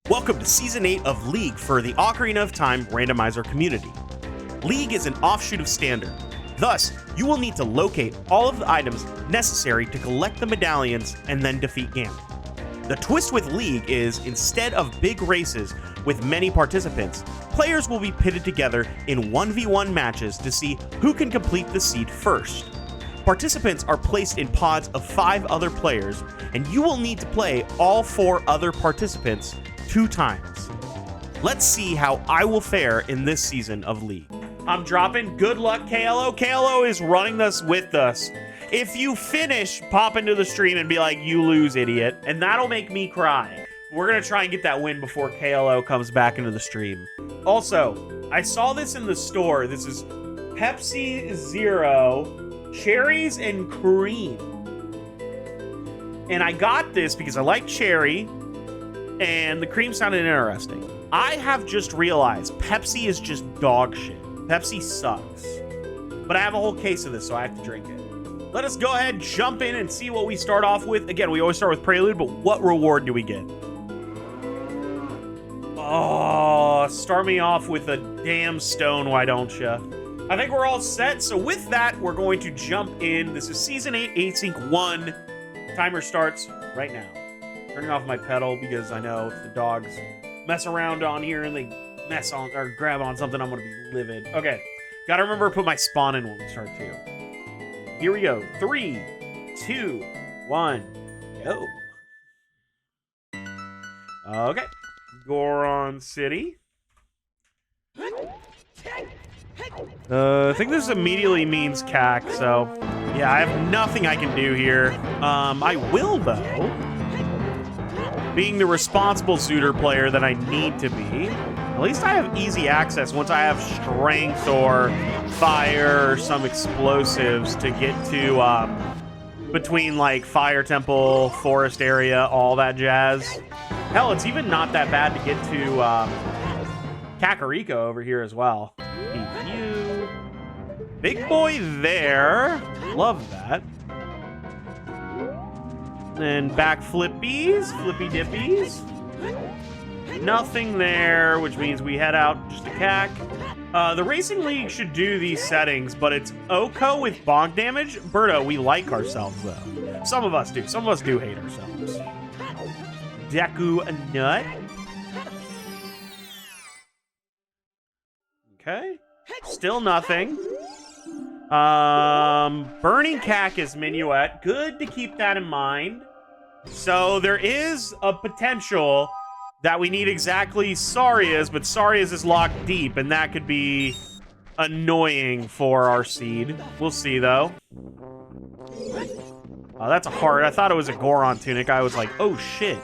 Welcome to Season 8 of League for the Ocarina of Time randomizer community. League is an offshoot of Standard. Thus, you will need to locate all of the items necessary to collect the medallions and then defeat Ganon. The twist with League is, instead of big races with many participants, players will be pitted together in 1v1 matches to see who can complete the seed first. Participants are placed in pods of 5 other players, and you will need to play all 4 other participants 2 times. Let's see how I will fare in this season of League. I'm dropping. Good luck, KLO. KLO is running this with us. If you finish, pop into the stream and be like, you lose, idiot. And that'll make me cry. We're going to try and get that win before KLO comes back into the stream. Also, I saw this in the store. This is Pepsi Zero, cherries and cream. And I got this because I like cherry. And the cream sounded interesting. I have just realized Pepsi is just dog shit. Pepsi sucks. But I have a whole case of this, so I have to drink it. Let us go ahead, jump in, and see what we start off with. Again, we always start with Prelude, but what reward do we get? Oh, start me off with a damn stone, why don't ya? I think we're all set, so with that, we're going to jump in. This is Season 8, Async 1. Timer starts right now. Turning off my pedal because I know if the dogs mess around on here and they mess on or grab on something, I'm gonna be livid. Okay, gotta remember to put my spawn in when we start too. Here we go. 3, 2, 1, go. Okay, Goron City. I think this immediately means CAC, so yeah, I have nothing I can do here. I will though. Being the responsible Zooter player that I need to be, at least I have easy access once I have strength or fire or some explosives to get to between like Fire Temple, Forest area, all that jazz. Hell, it's even not that bad to get to Kakariko over here as well. You. Big boy there. Love that. And back flippies, flippy dippies. Nothing there, which means we head out just to CAC. The Racing League should do these settings, but it's Oko with bonk damage. Birdo, we like ourselves, though. Some of us do. Some of us do hate ourselves. Deku a nut. Okay. Still nothing. Burning CAC is Minuet. Good to keep that in mind. So there is a potential that we need exactly Saria's, but Saria's is locked deep, and that could be annoying for our seed. We'll see, though. Oh, that's a heart. I thought it was a Goron tunic. I was like, oh, shit.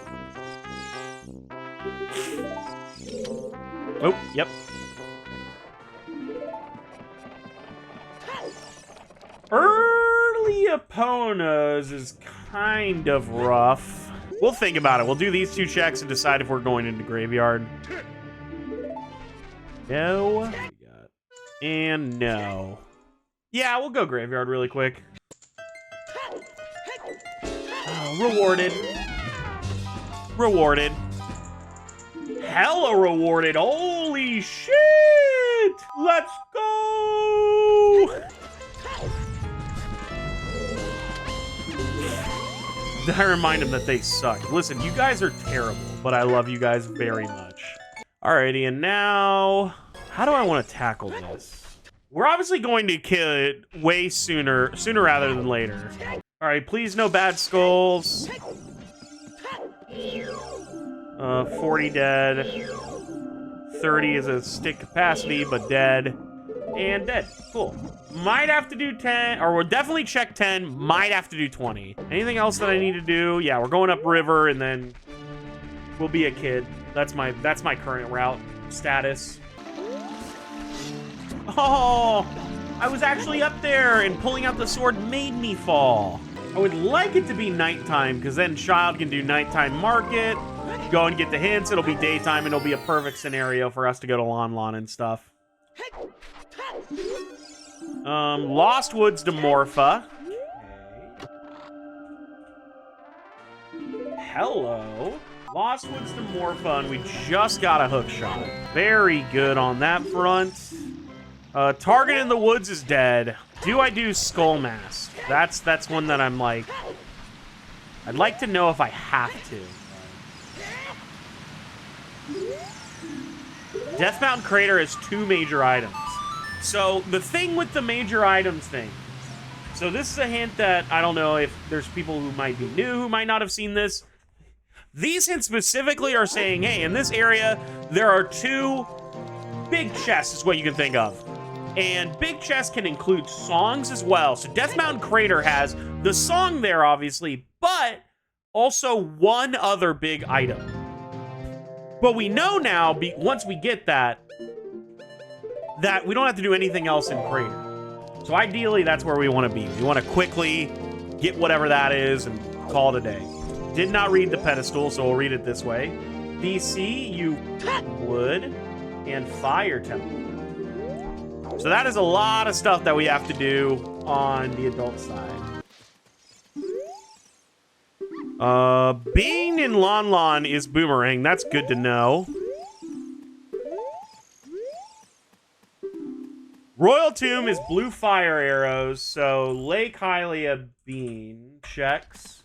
Oh, yep. Early Eponas is kind of rough. We'll think about it. We'll do these 2 checks and decide if we're going into Graveyard. No. And no. Yeah, we'll go Graveyard really quick. Oh, rewarded. Rewarded. Hella rewarded. Holy shit! Let's go! I remind them that they suck. Listen, you guys are terrible, but I love you guys very much. Alrighty, and now, how do I want to tackle this? We're obviously going to kill it way sooner rather than later. Alright, please no bad skulls. 40 dead. 30 is a stick capacity, but dead. And dead. Cool. Might have to do 10, or we'll definitely check 10. Might have to do 20. Anything else that I need to do? Yeah, we're going up river, and then we'll be a kid. That's my current route status. Oh, I was actually up there, and pulling out the sword made me fall. I would like it to be nighttime, because then Child can do nighttime market, go and get the hints. It'll be daytime, and it'll be a perfect scenario for us to go to Lon Lon and stuff. Lost Woods to Morpha. Okay. Hello. Lost Woods to Morpha, and we just got a hook shot. Very good on that front. Target in the Woods is dead. Do I do Skull Mask? That's one that I'm like... I'd like to know if I have to. Death Mountain Crater has 2 major items. So, the thing with the major items thing. So, this is a hint that I don't know if there's people who might be new who might not have seen this. These hints specifically are saying, hey, in this area, there are 2 big chests, is what you can think of. And big chests can include songs as well. So Death Mountain Crater has the song there, obviously, but also 1 other big item. But we know now, once we get that we don't have to do anything else in Crater. So ideally, that's where we want to be. We want to quickly get whatever that is and call it a day. Did not read the pedestal, so we'll read it this way. DC, you wood, and fire temple. So that is a lot of stuff that we have to do on the adult side. Being in Lon Lon is Boomerang. That's good to know. Royal Tomb is blue fire arrows, so Lake Hylia Bean checks.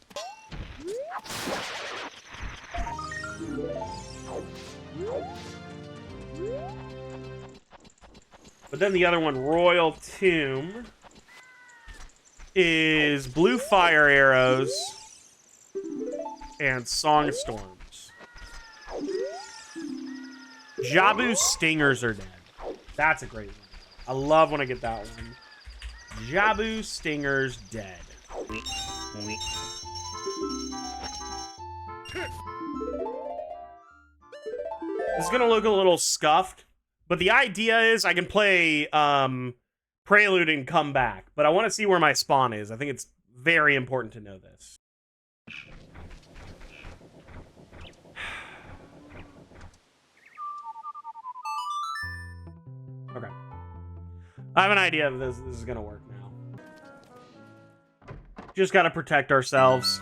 But then the other one, Royal Tomb, is blue fire arrows and Song Storms. Jabu Stingers are dead. That's a great one. I love when I get that one. Jabu Stingers dead. This is gonna look a little scuffed, but the idea is I can play Prelude and come back, but I want to see where my spawn is. I think it's very important to know this. Okay. I have an idea of this is gonna work now. Just gotta protect ourselves.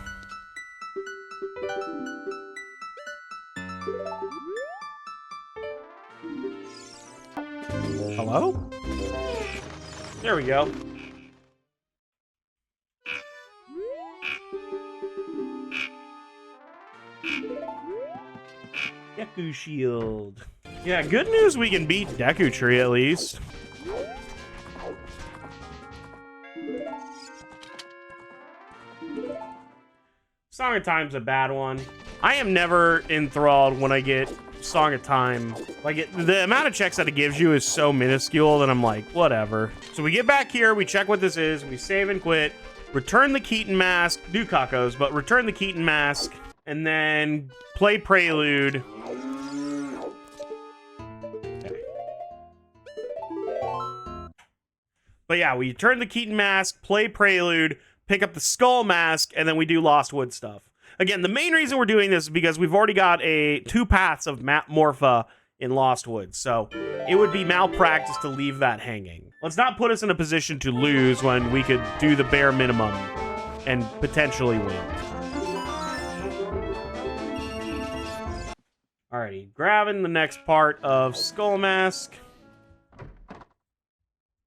Hello? There we go. Deku Shield. Yeah, good news, we can beat Deku Tree at least. Song of Time's a bad one. I am never enthralled when I get Song of Time. Like, the amount of checks that it gives you is so minuscule that I'm like, whatever. So we get back here, we check what this is, we save and quit, return the Keaton Mask, do Kakos, but return the Keaton Mask, and then play Prelude. Okay. But yeah, we turn the Keaton Mask, play Prelude, pick up the Skull Mask, and then we do Lost Wood stuff. Again, the main reason we're doing this is because we've already got 2 paths of Morpha in Lost Woods, so it would be malpractice to leave that hanging. Let's not put us in a position to lose when we could do the bare minimum and potentially win. Alrighty, grabbing the next part of Skull Mask.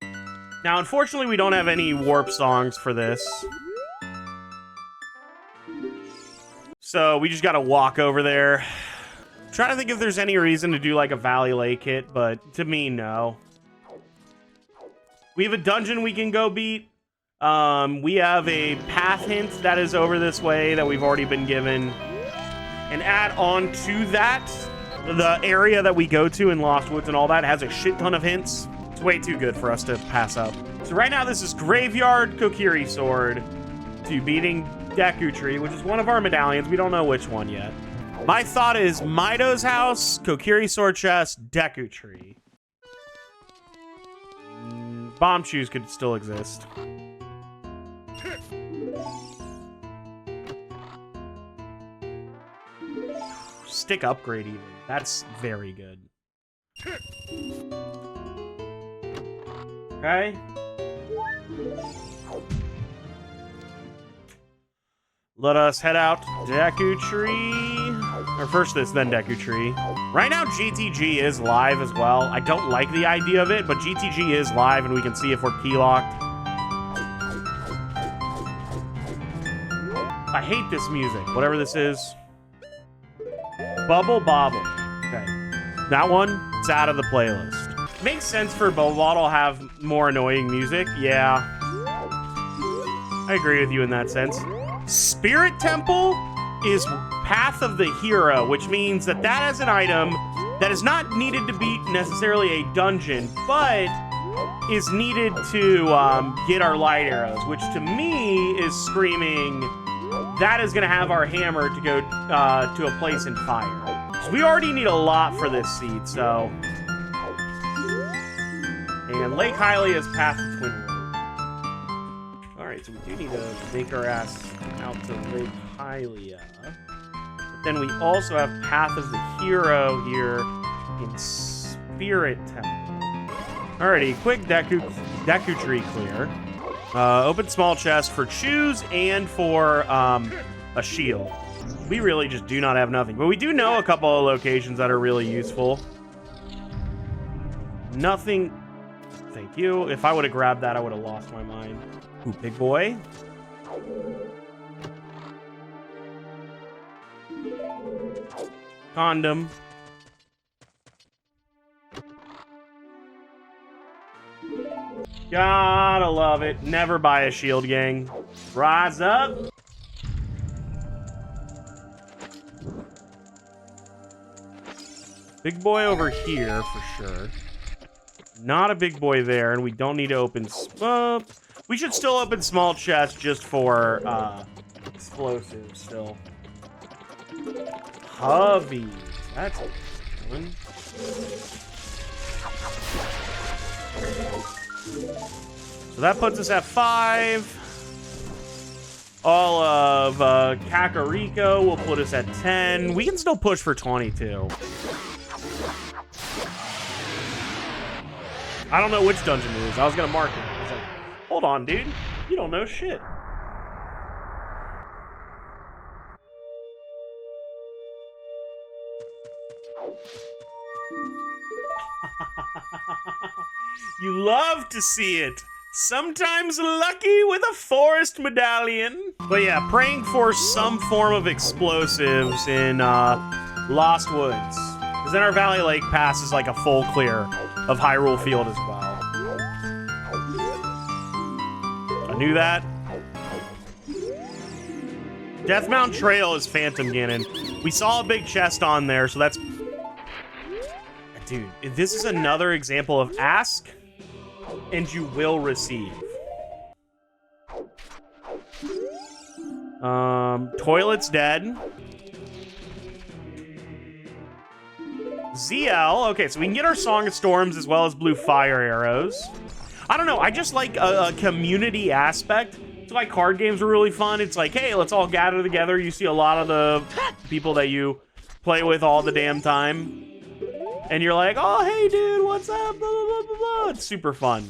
Now, unfortunately, we don't have any warp songs for this. So we just gotta walk over there. I'm trying to think if there's any reason to do like a Valley Lake hit, but to me, no. We have a dungeon we can go beat. We have a path hint that is over this way that we've already been given. And add on to that, the area that we go to in Lost Woods and all that has a shit ton of hints. It's way too good for us to pass up. So right now this is Graveyard Kokiri Sword to beating Deku Tree, which is one of our medallions. We don't know which one yet. My thought is Mido's house, Kokiri Sword Chest, Deku Tree. Bomb Shoes could still exist. Stick upgrade even. That's very good. Okay. Let us head out Deku Tree. Or first this, then Deku Tree. Right now, GTG is live as well. I don't like the idea of it, but GTG is live and we can see if we're key locked. I hate this music, whatever this is. Bubble Bobble. Okay. That one, it's out of the playlist. Makes sense for Bubble Bottle to have more annoying music. Yeah. I agree with you in that sense. Spirit Temple is Path of the Hero, which means that that is an item that is not needed to beat necessarily a dungeon, but is needed to get our light arrows, which to me is screaming that is going to have our hammer to go to a place in fire. So we already need a lot for this seed, so... And Lake Hylia is Path to Twin Road. Alright, so we do need to make our ass out to Lake Hylia. But then we also have Path of the Hero here in Spirit Temple. Alrighty, quick Deku Tree clear. Open small chest for shoes and for a shield. We really just do not have nothing. But we do know a couple of locations that are really useful. Nothing... Thank you. If I would have grabbed that, I would have lost my mind. Ooh, big boy. Condom. Gotta love it. Never buy a shield, gang. Rise up. Big boy over here for sure. Not a big boy there, and we don't need to open... we should still open small chests just for explosives still. Hubbies. That's a good one. So that puts us at 5. All of Kakariko will put us at 10. We can still push for 22. I don't know which dungeon it is. I was gonna mark it. I was like, hold on, dude. You don't know shit. You love to see it. Sometimes lucky with a forest medallion. But yeah, praying for some form of explosives in Lost Woods. Because then our Valley Lake Pass is like a full clear of Hyrule Field as well. I knew that. Deathmount Trail is Phantom Ganon. We saw a big chest on there, so that's... Dude, this is another example of ask and you will receive. Toilet's dead. ZL. Okay, so we can get our Song of Storms as well as blue fire arrows. I don't know. I just like a community aspect. That's why card games are really fun. It's like, hey, let's all gather together. You see a lot of the people that you play with all the damn time. And you're like, oh, hey, dude, what's up? Blah, blah, blah, blah, blah. It's super fun.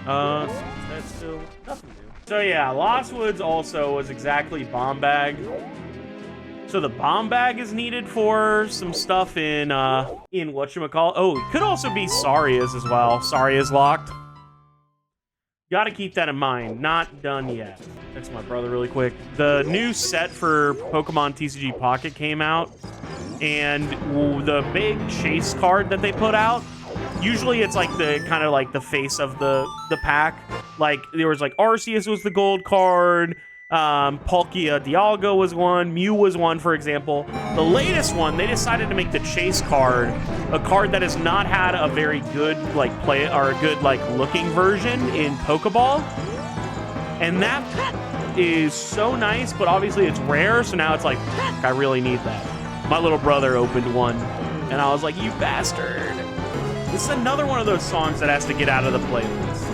That's still nothing new. So yeah, Lost Woods also was exactly bomb bag. So the bomb bag is needed for some stuff in whatchamacallit. Oh, it could also be Saria's as well. Saria's locked. Gotta keep that in mind. Not done yet. Text my brother really quick. The new set for Pokemon TCG Pocket came out. And the big chase card that they put out, usually it's like the kind of like the face of the pack. Like there was like Arceus was the gold card, Palkia Dialga was one, Mew was one, for example. The latest one, they decided to make the chase card a card that has not had a very good like play or a good like looking version in Pokeball, and that is so nice. But obviously it's rare, so now it's like I really need that. My little brother opened one, and I was like, you bastard. This is another one of those songs that has to get out of the playlist.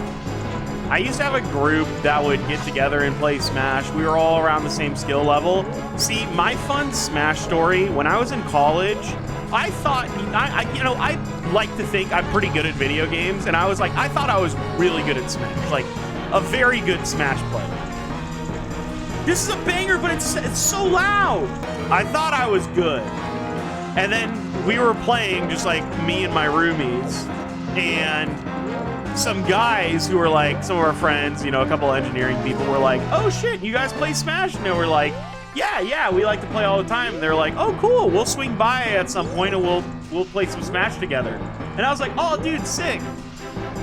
I used to have a group that would get together and play Smash. We were all around the same skill level. See, my fun Smash story, when I was in college, I thought, I like to think I'm pretty good at video games, and I was like, I thought I was really good at Smash, like a very good Smash player. This is a banger, but it's so loud. I thought I was good. And then we were playing, just like me and my roomies, and some guys who were like, some of our friends, you know, a couple of engineering people were like, oh shit, you guys play Smash? And they were like, yeah, we like to play all the time. And they're like, oh cool, we'll swing by at some point and we'll play some Smash together. And I was like, oh dude, sick.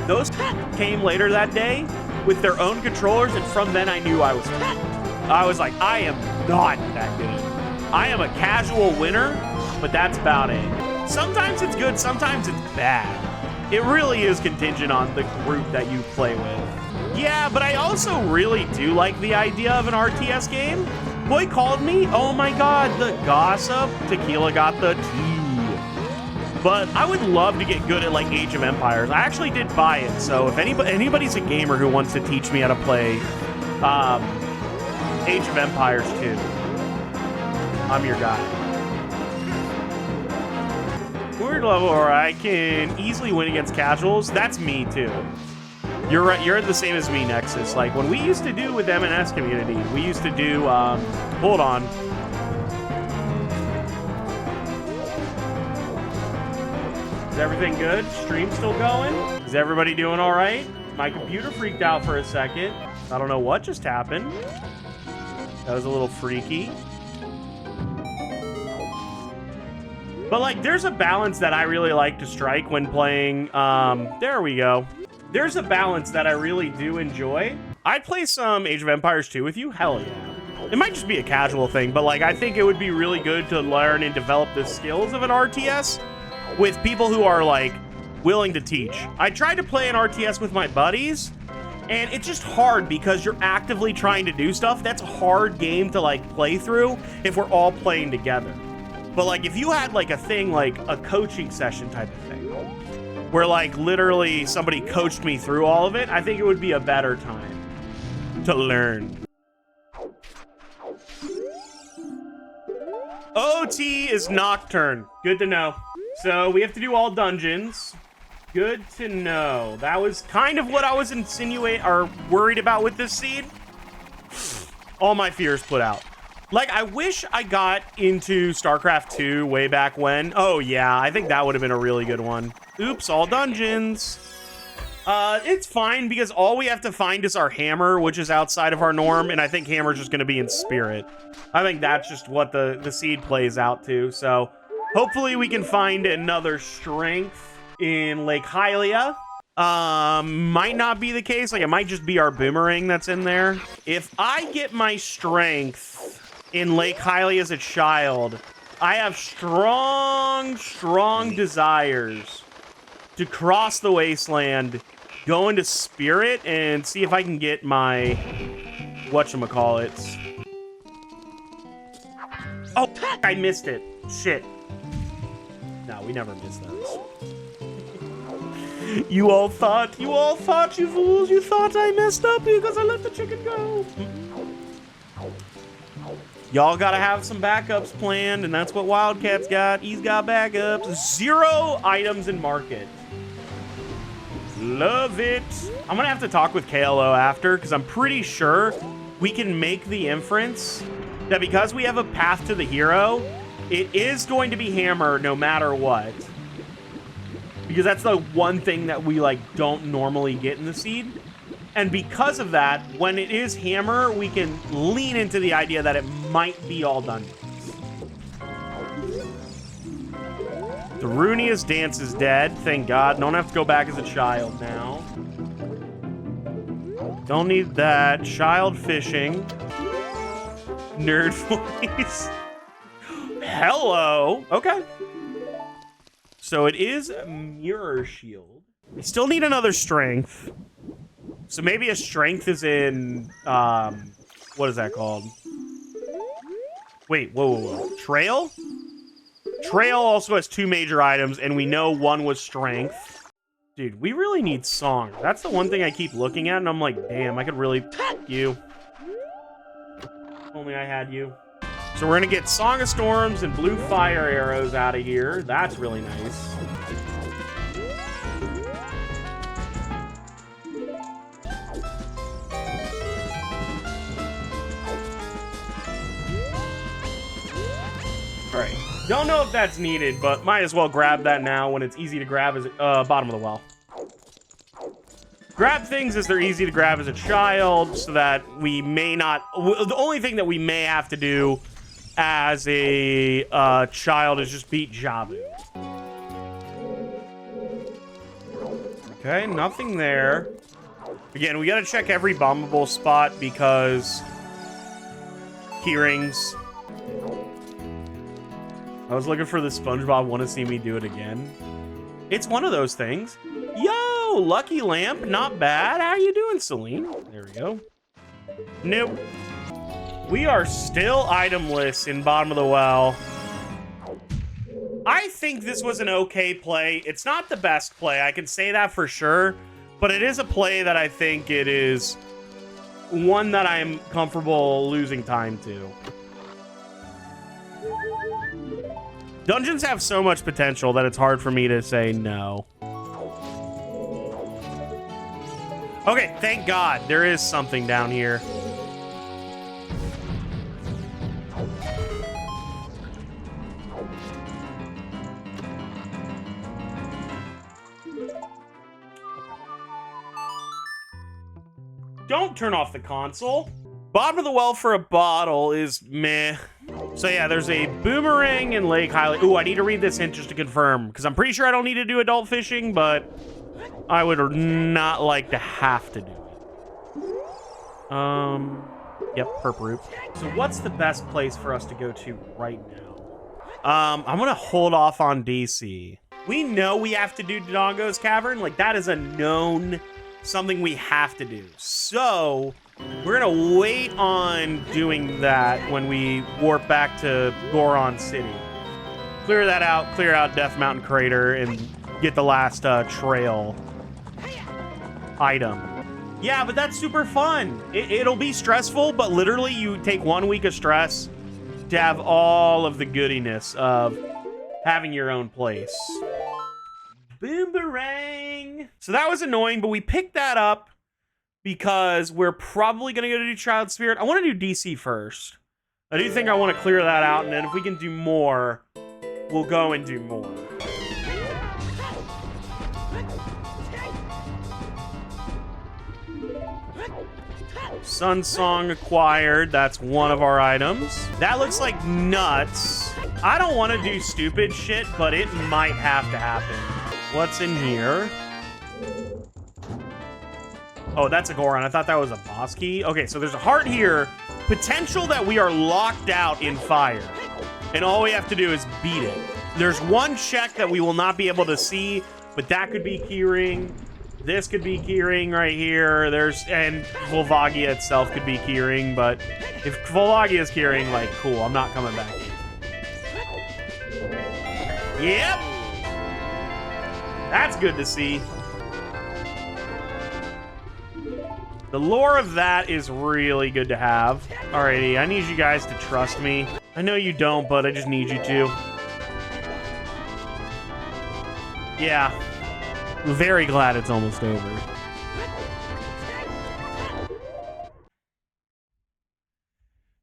Those came later that day with their own controllers, and from then I knew I was like, I am not that good. I am a casual winner, but that's about it. Sometimes it's good, sometimes it's bad. It really is contingent on the group that you play with. Yeah, but I also really do like the idea of an RTS game. Boy called me, oh my god, the gossip, tequila got the tea. But I would love to get good at like Age of Empires. I actually did buy it, so if anybody's a gamer who wants to teach me how to play Age of Empires 2, I'm your guy. Weird level where I can easily win against casuals. That's me too. You're right. You're the same as me, Nexus. Like when we used to do with M&S community, we used to do. Hold on. Is everything good? Stream still going? Is everybody doing all right? My computer freaked out for a second. I don't know what just happened. That was a little freaky. But like, there's a balance that I really like to strike when playing, there we go. There's a balance that I really do enjoy. I'd play some Age of Empires 2 with you, hell yeah. It might just be a casual thing, but like, I think it would be really good to learn and develop the skills of an RTS with people who are like, willing to teach. I tried to play an RTS with my buddies, and it's just hard because you're actively trying to do stuff. That's a hard game to like play through if we're all playing together. But like if you had like a thing like a coaching session type of thing where like literally somebody coached me through all of it, I think it would be a better time to learn. OT is Nocturne. Good to know. So we have to do all dungeons. Good to know. That was kind of what I was insinuating or worried about with this seed. All my fears put out. Like, I wish I got into StarCraft 2 way back when. Oh, yeah, I think that would have been a really good one. Oops, all dungeons. It's fine, because all we have to find is our hammer, which is outside of our norm, and I think hammer's just going to be in spirit. I think that's just what the seed plays out to, so hopefully we can find another strength in Lake Hylia. Might not be the case. Like, it might just be our boomerang that's in there. If I get my strength in Lake Hylia as a child, I have strong desires to cross the wasteland, go into spirit, and see if I can get my whatchamacallits. Oh, I missed it. Shit. No, we never miss those. You all thought, you fools, you thought I messed up because I let the chicken go. Y'all gotta have some backups planned, and that's what Wildcat's got. He's got backups. 0 items in market. Love it. I'm gonna have to talk with KLO after, because I'm pretty sure we can make the inference that because we have a path to the hero, it is going to be hammer no matter what. Because that's the one thing that we like don't normally get in the seed. And because of that, when it is hammer, we can lean into the idea that it might be all dungeons. The Runia's dance is dead. Thank God. Don't have to go back as a child now. Don't need that. Child fishing. Nerd voice. Hello. Okay. So it is a mirror shield. We still need another strength. So maybe a strength is in, what is that called? Wait, whoa. Trail? Trail also has 2 major items, and we know one was strength. Dude, we really need song. That's the one thing I keep looking at, and I'm like, damn, I could really you. If only I had you. So we're gonna get Song of Storms and blue fire arrows out of here. That's really nice. Don't know if that's needed, but might as well grab that now when it's easy to grab as bottom of the well. Grab things as they're easy to grab as a child so that we may not... The only thing that we may have to do as a child is just beat Jabu. Okay, nothing there. Again, we gotta check every bombable spot because... Keyrings. I was looking for the SpongeBob want to see me do it again. It's one of those things. Yo, Lucky Lamp, not bad. How you doing, Celine? There we go. Nope. We are still itemless in bottom of the well. I think this was an okay play. It's not the best play, I can say that for sure. But it is a play that I think it is one that I'm comfortable losing time to. Dungeons have so much potential that it's hard for me to say no. Okay, thank God. There is something down here. Don't turn off the console. Bottom of the well for a bottle is meh. So yeah, there's a boomerang in Lake Highland. Ooh, I need to read this hint just to confirm, because I'm pretty sure I don't need to do adult fishing, but I would not like to have to do it. Yep, perp root. So what's the best place for us to go to right now? I'm gonna hold off on DC. We know we have to do Dodongo's Cavern. Like, that is a known something we have to do. So we're gonna wait on doing that when we warp back to Goron City. Clear that out, clear out Death Mountain Crater, and get the last trail item. Yeah, but that's super fun. It'll be stressful, but literally you take 1 week of stress to have all of the goodiness of having your own place. Boomerang. So that was annoying, but we picked that up because we're probably going to go to do Child Spirit. I want to do DC first. I do think I want to clear that out, and then if we can do more, we'll go and do more. Sun Song acquired. That's one of our items. That looks like nuts. I don't want to do stupid shit, but it might have to happen. What's in here? Oh, that's a Goron. I thought that was a boss key. Okay, so there's a heart here. Potential that we are locked out in fire. And all we have to do is beat it. There's one check that we will not be able to see, but that could be keyring. This could be keyring right here. And Volvagia itself could be keyring, but if Volvagia is keyring, like, cool, I'm not coming back. Yep. That's good to see. The lore of that is really good to have. Alrighty, I need you guys to trust me. I know you don't, but I just need you to. Yeah. Very glad it's almost over.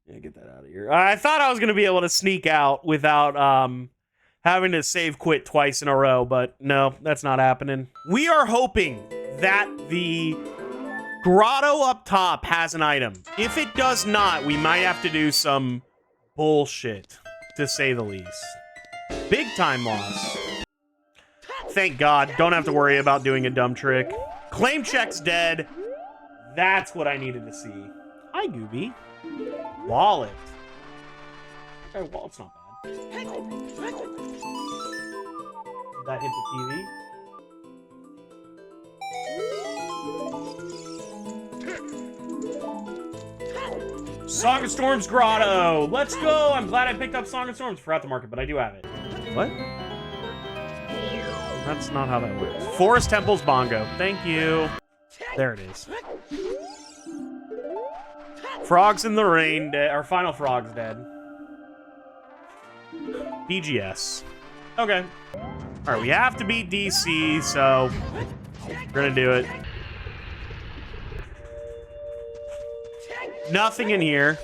Yeah, get that out of here. I thought I was going to be able to sneak out without having to save quit twice in a row, but no, that's not happening. We are hoping that the grotto up top has an item. If it does not, we might have to do some bullshit, to say the least. Big time loss. Thank God, don't have to worry about doing a dumb trick. Claim check's dead. That's what I needed to see. Hi, Gooby. Wallet. Okay, wallet's not bad. Did that hit the TV? Song of Storms Grotto. Let's go. I'm glad I picked up Song of Storms. Forgot to mark it, but I do have it. What? That's not how that works. Forest Temple's Bongo. Thank you. There it is. Frogs in the Rain. Our final frog's dead. BGS. Okay. Alright, we have to beat DC, so we're gonna do it. Nothing in here.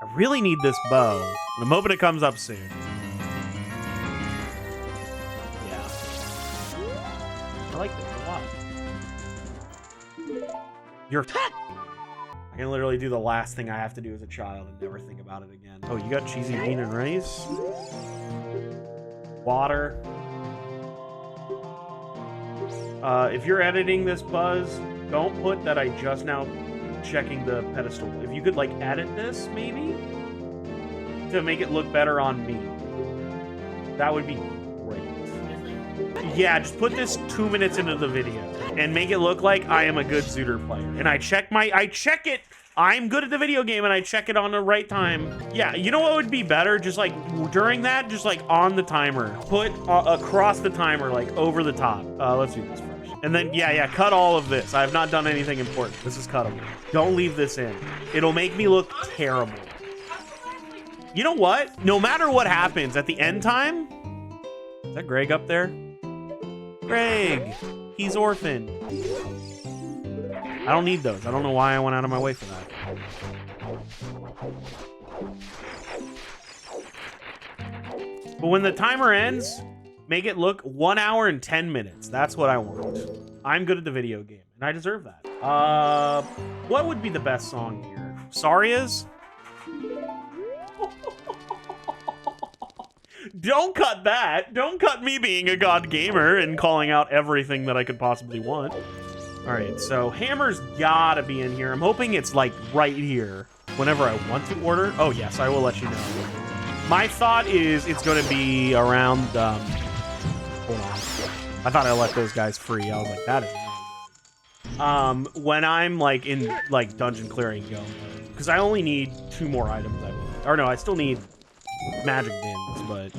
I really need this bow. And I'm hoping it comes up soon. Yeah. I like this a lot. You're... I can literally do the last thing I have to do as a child and never think about it again. Oh, you got cheesy bean and rice? Water. If you're editing this, Buzz, don't put that I just now checking the pedestal. If you could, like, edit this, maybe? To make it look better on me. That would be great. Yeah, just put this 2 minutes into the video and make it look like I am a good Zooter player. And I check it. I'm good at the video game and I check it on the right time. Yeah, you know what would be better? Just like during that, just like on the timer. Put across the timer, like over the top. Let's do this first. And then, yeah, cut all of this. I have not done anything important. This is cuttable. Don't leave this in. It'll make me look terrible. You know what? No matter what happens at the end time... Is that Greg up there? Greg! He's orphaned. I don't need those. I don't know why I went out of my way for that. But when the timer ends, make it look 1 hour and 10 minutes. That's what I want. I'm good at the video game, and I deserve that. What would be the best song here? Saria's? Don't cut that. Don't cut me being a god gamer and calling out everything that I could possibly want. All right, so Hammer's gotta be in here. I'm hoping it's like right here whenever I want to order. Oh yes, I will let you know. My thought is it's gonna be around, hold on. I thought I let those guys free. I was like, that is not good. When I'm like in like dungeon clearing go, because I only need 2 more items, I believe. Or no, I still need magic bins, but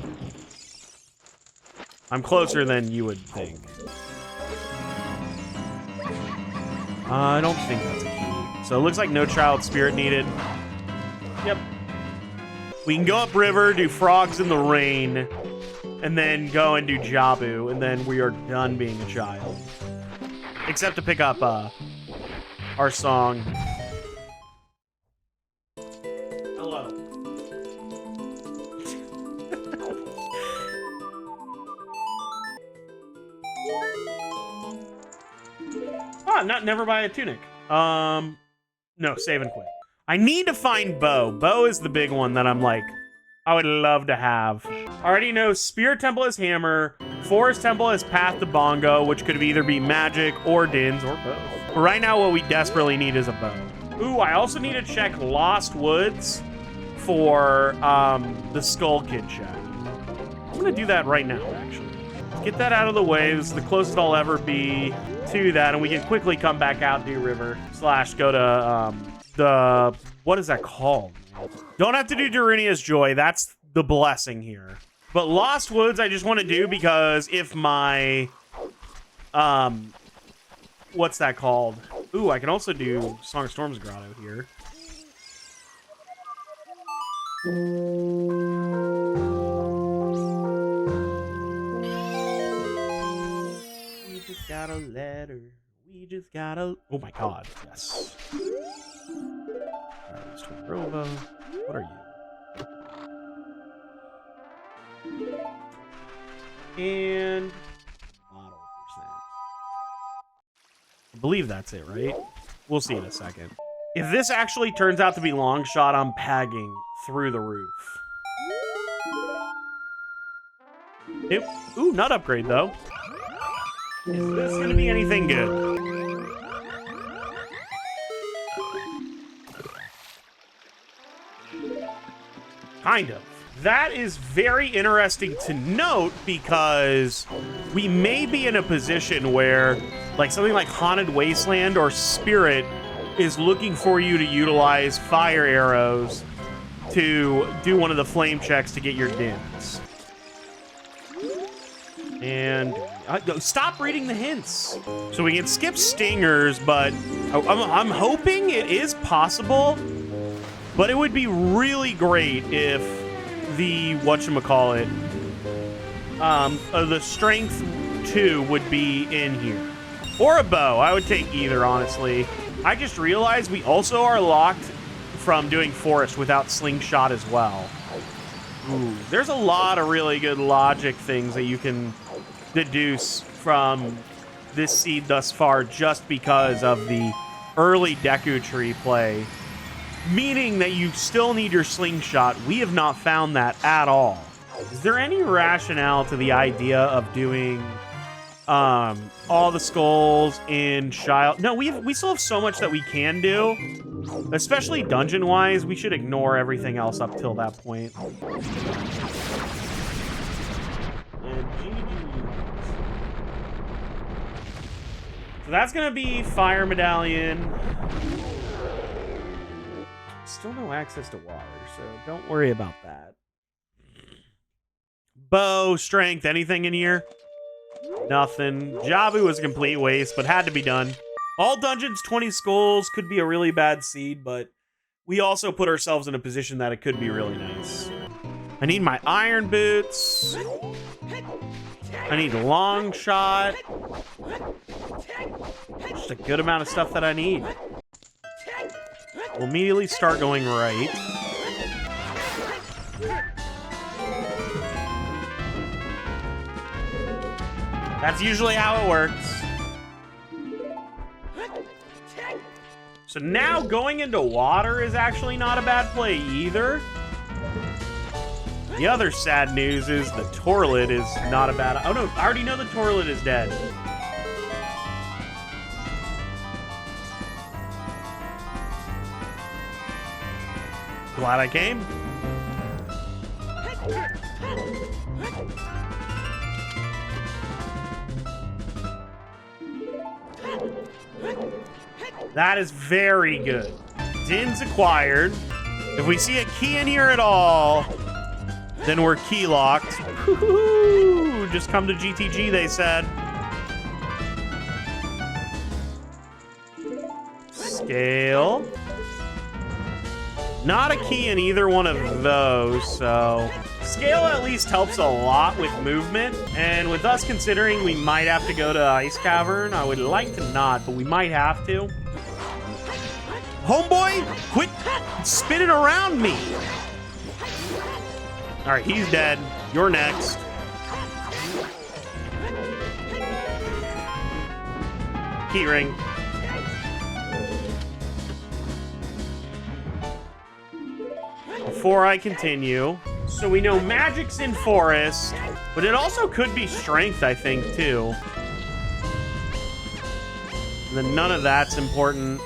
I'm closer than you would think. I don't think that's a key. So it looks like no child spirit needed. Yep. We can go up river, do frogs in the rain, and then go and do Jabu, and then we are done being a child. Except to pick up our song. Hello. Never buy a tunic. No, save and quit. I need to find Bo. Bo is the big one that I'm like, I would love to have. I already know Spirit Temple is Hammer, Forest Temple is Path to Bongo, which could either be magic or Dins or both. But right now, what we desperately need is a bow. Ooh, I also need to check Lost Woods for the Skull Kid check. I'm gonna do that right now, actually. Get that out of the way. This is the closest I'll ever be to that, and we can quickly come back out, do river, / go to the, what is that called? Don't have to do Darunia's Joy. That's the blessing here. But Lost Woods, I just want to do because if my, what's that called? Ooh, I can also do Song of Storms Grotto here. We just got a letter. We just got a... Oh my god, yes. Alright, Stormrova. What are you? And... Bottle percent. I believe that's it, right? We'll see in a second. If this actually turns out to be long shot, I'm pagging through the roof. Ooh, nut upgrade, though. Is this going to be anything good? Kind of. That is very interesting to note because we may be in a position where, like, something like Haunted Wasteland or Spirit is looking for you to utilize fire arrows to do one of the flame checks to get your dins. And stop reading the hints. So we can skip stingers, but I'm hoping it is possible. But it would be really great if the whatchamacallit, the strength 2 would be in here. Or a bow. I would take either, honestly. I just realized we also are locked from doing forest without slingshot as well. Ooh, there's a lot of really good logic things that you can deduce from this seed thus far just because of the early Deku Tree play. Meaning that you still need your slingshot. We have not found that at all. Is there any rationale to the idea of doing all the skulls in Child? No, we still have so much that we can do. Especially dungeon-wise, we should ignore everything else up till that point. And GG. So that's gonna be Fire Medallion. Still no access to water, so don't worry about that. Bow, strength, anything in here? Nothing. Jabu was a complete waste, but had to be done. All dungeons, 20 skulls, could be a really bad seed, but we also put ourselves in a position that it could be really nice. I need my iron boots. I need a long shot. Just a good amount of stuff that I need. We'll immediately start going right. That's usually how it works. So now going into water is actually not a bad play either. The other sad news is the Torlid is not a bad... Oh no, I already know the Torlid is dead. Glad I came. That is very good. Din's acquired. If we see a key in here at all, then we're key locked. Just come to GTG, they said. Scale. Not a key in either one of those, so... Scale at least helps a lot with movement, and with us considering we might have to go to Ice Cavern, I would like to not, but we might have to. Homeboy, quit spinning around me. All right, he's dead. You're next. Keyring. Before I continue, so we know magic's in forest, but it also could be strength, I think, too. And then none of that's important.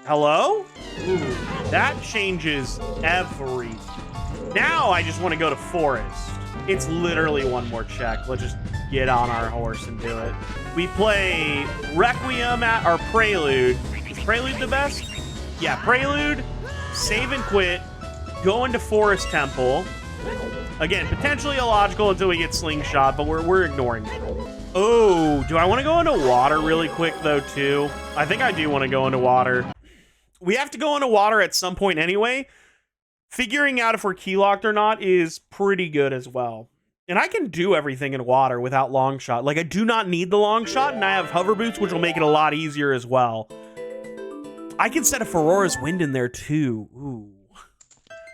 Hello? Ooh, that changes everything. Now I just want to go to forest. It's literally one more check. Let's just get on our horse and do it. We play Requiem or Prelude. Is Prelude the best? Yeah, Prelude, save and quit, go into Forest Temple. Again, potentially illogical until we get Slingshot, but we're ignoring it. Oh, do I want to go into water really quick, though, too? I think I do want to go into water. We have to go into water at some point anyway. Figuring out if we're key locked or not is pretty good as well. And I can do everything in water without long shot. Like, I do not need the long shot, and I have hover boots, which will make it a lot easier as well. I can set a Aurora's Wind in there, too. Ooh.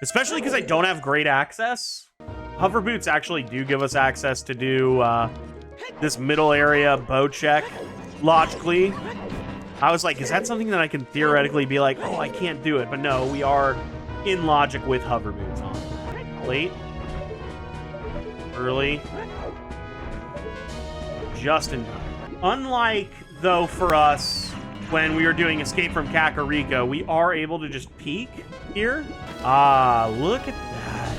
Especially because I don't have great access. Hover boots actually do give us access to do this middle area bow check, logically. I was like, is that something that I can theoretically be like, oh, I can't do it? But no, we are in logic with hover boots on. Late. Early. Just in time. Unlike, though, for us, when we were doing Escape from Kakariko, we are able to just peek here. Ah, look at that.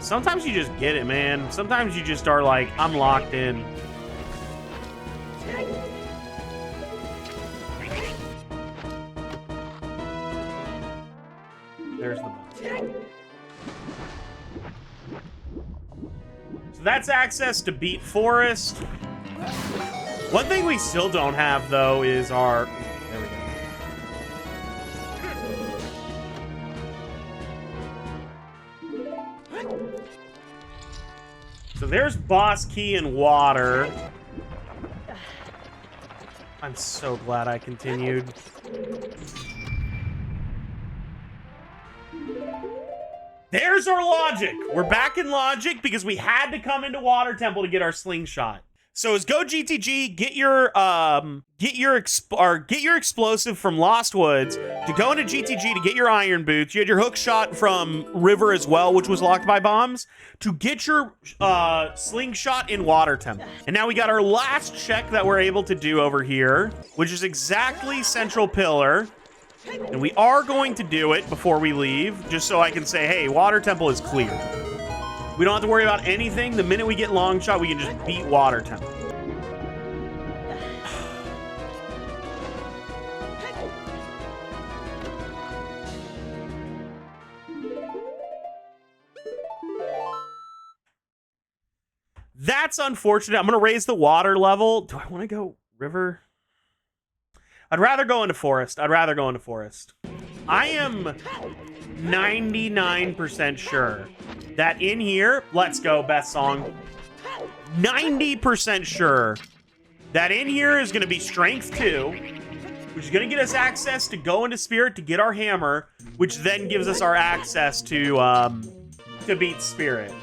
Sometimes you just get it, man. Sometimes you just are like, I'm locked in. There's the button. So that's access to Beat Forest. One thing we still don't have, though, is our... There we go. So there's boss key and water. I'm so glad I continued. There's our logic. We're back in logic because we had to come into Water Temple to get our slingshot. So as go GTG, get your explosive from Lost Woods to go into GTG to get your iron boots. You had your hook shot from River as well, which was locked by bombs, to get your slingshot in Water Temple. And now we got our last check that we're able to do over here, which is exactly Central Pillar. And we are going to do it before we leave, just so I can say, hey, Water Temple is clear. We don't have to worry about anything. The minute we get long shot, we can just beat Water Temple. That's unfortunate. I'm going to raise the water level. Do I want to go river? I'd rather go into forest. I am 99% sure that in here, let's go, best song. 90% sure that in here is going to be strength 2, which is going to get us access to go into spirit to get our hammer, which then gives us our access to beat spirit.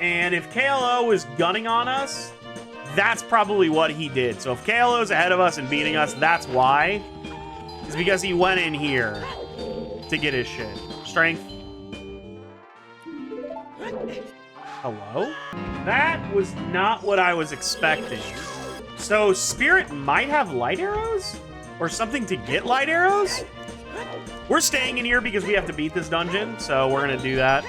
And if KLO is gunning on us, that's probably what he did. So if KLO's ahead of us and beating us, that's why. It's because he went in here to get his shit. Strength. Hello? That was not what I was expecting. So Spirit might have light arrows? Or something to get light arrows? We're staying in here because we have to beat this dungeon, so we're gonna do that.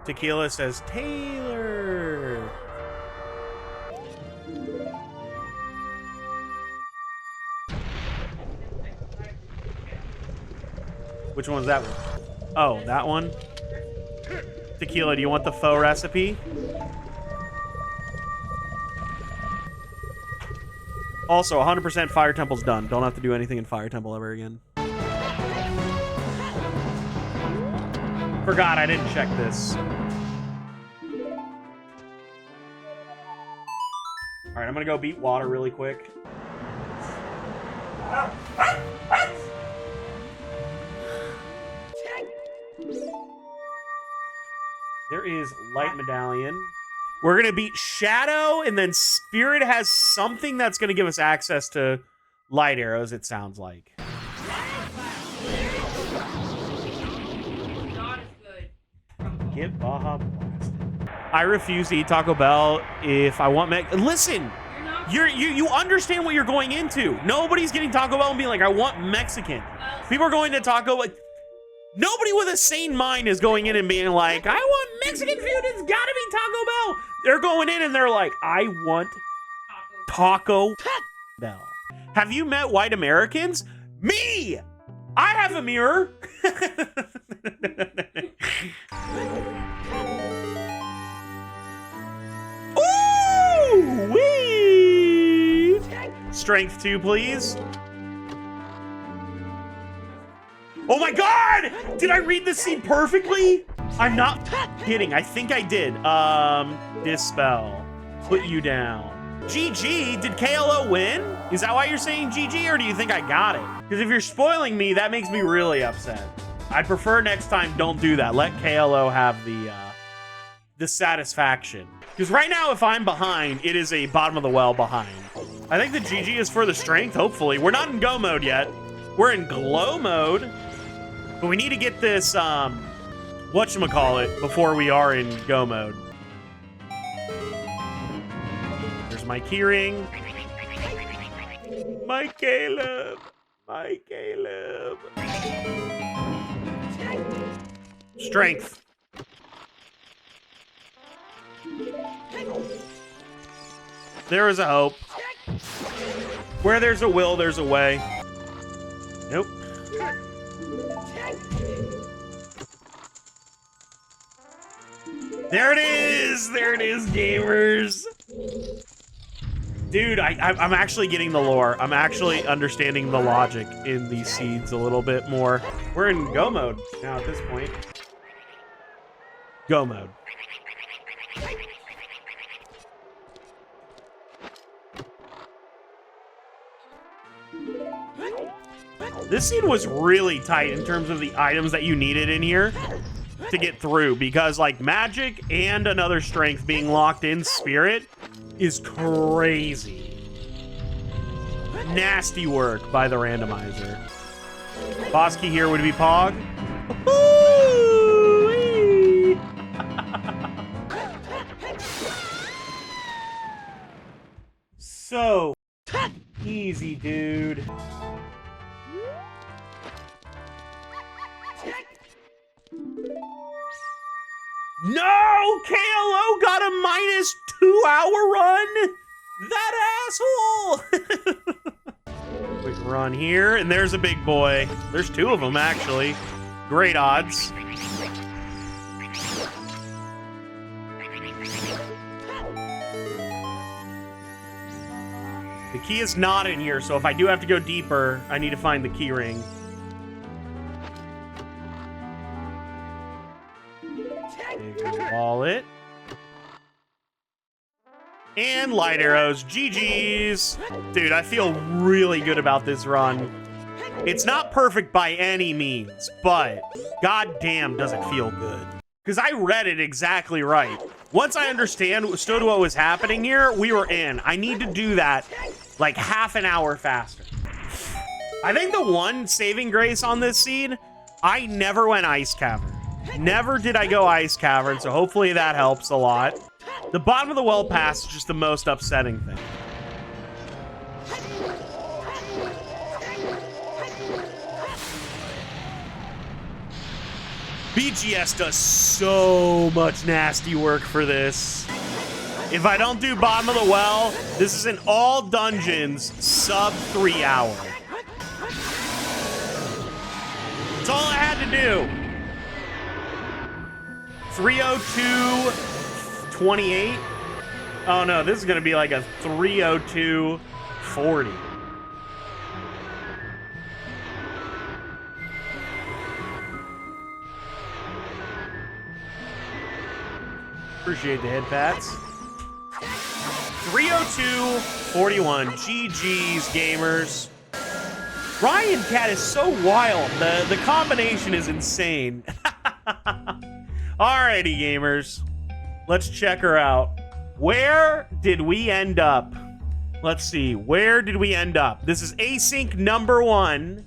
Tequila says, Taylor. Which one's that one? Oh, that one? Tequila, do you want the faux recipe? Also, 100% Fire Temple's done. Don't have to do anything in Fire Temple ever again. Forgot I didn't check this. All right, I'm gonna go beat water really quick. There is light medallion. We're gonna beat Shadow, and then Spirit has something that's gonna give us access to light arrows, it sounds like. Get Baja blasted. I refuse to eat Taco Bell if I want Listen, you understand what you're going into. Nobody's getting Taco Bell and being like, I want Mexican. People are going to Taco Bell. Nobody with a sane mind is going in and being like, I want Mexican food. It's gotta be Taco Bell. They're going in and they're like, I want Taco Bell. Have you met white Americans? Me! I have a mirror. Ooh, wee! Strength 2, please. Oh my God! Did I read the scene perfectly? I'm not kidding. I think I did. Dispel. Put you down. GG, did KLO win? Is that why you're saying GG, or do you think I got it? Because if you're spoiling me, that makes me really upset. I'd prefer next time don't do that. Let KLO have the satisfaction. Because right now, if I'm behind, it is a bottom of the well behind. I think the GG is for the strength, hopefully. We're not in go mode yet. We're in glow mode. But we need to get this, whatchamacallit, before we are in go mode. There's my keyring. My Caleb. My Caleb. Strength. There is a hope. Where there's a will, there's a way. Nope. There it is! There it is, gamers! Dude, I'm actually getting the lore. I'm actually understanding the logic in these seeds a little bit more. We're in go mode now at this point. Go mode. This scene was really tight in terms of the items that you needed in here to get through, because like magic and another strength being locked in spirit is crazy. Nasty work by the randomizer. Boss key here would be Pog. So easy, dude. No! KLO got a -2-hour run? That asshole! Quick run here, and there's a big boy. There's 2 of them, actually. Great odds. The key is not in here, so if I do have to go deeper, I need to find the key ring. Wallet. And light arrows. GG's. Dude, I feel really good about this run. It's not perfect by any means, but goddamn does it feel good. Because I read it exactly right. Once I understood what was happening here, we were in. I need to do that like half an hour faster. I think the one saving grace on this seed, I never went Ice Cavern. Never did I go Ice Cavern, so hopefully that helps a lot. The bottom of the well pass is just the most upsetting thing. BGS does so much nasty work for this. If I don't do bottom of the well, this is in all dungeons, sub 3 hour. That's all I had to do. 302.28. Oh no, this is gonna be like a 302.40. Appreciate the head pats. 302.41. GG's, gamers. Wildcat is so wild. The combination is insane. Alrighty, gamers. Let's check her out. Where did we end up? Let's see. Where did we end up? This is async number 1.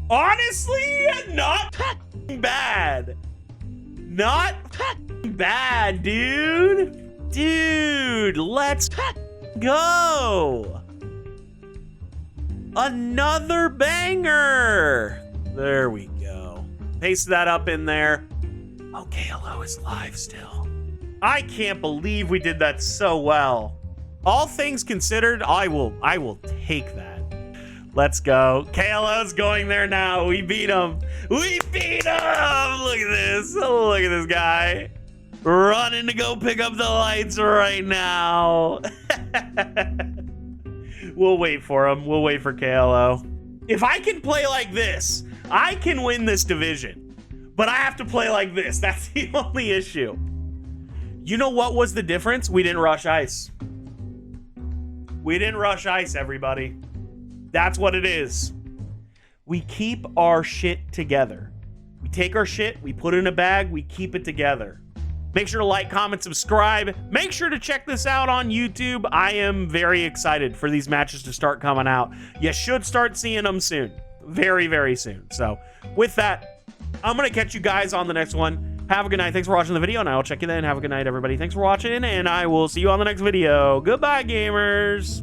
Honestly, not bad. Not bad, dude. Dude, let's go. Another banger. There we go. Paste that up in there. Oh, KLO is live still. I can't believe we did that so well. All things considered, I will take that. Let's go. KLO's going there now. We beat him. We beat him. Look at this. Oh, look at this guy. Running to go pick up the lights right now. We'll wait for him. We'll wait for KLO. If I can play like this, I can win this division. But I have to play like this. That's the only issue. You know what was the difference? We didn't rush ice. We didn't rush ice, everybody. That's what it is. We keep our shit together. We take our shit, we put it in a bag, we keep it together. Make sure to like, comment, subscribe. Make sure to check this out on YouTube. I am very excited for these matches to start coming out. You should start seeing them soon. Very, very soon. So with that, I'm going to catch you guys on the next one. Have a good night. Thanks for watching the video, and I will check you then. Have a good night, everybody. Thanks for watching, and I will see you on the next video. Goodbye, gamers.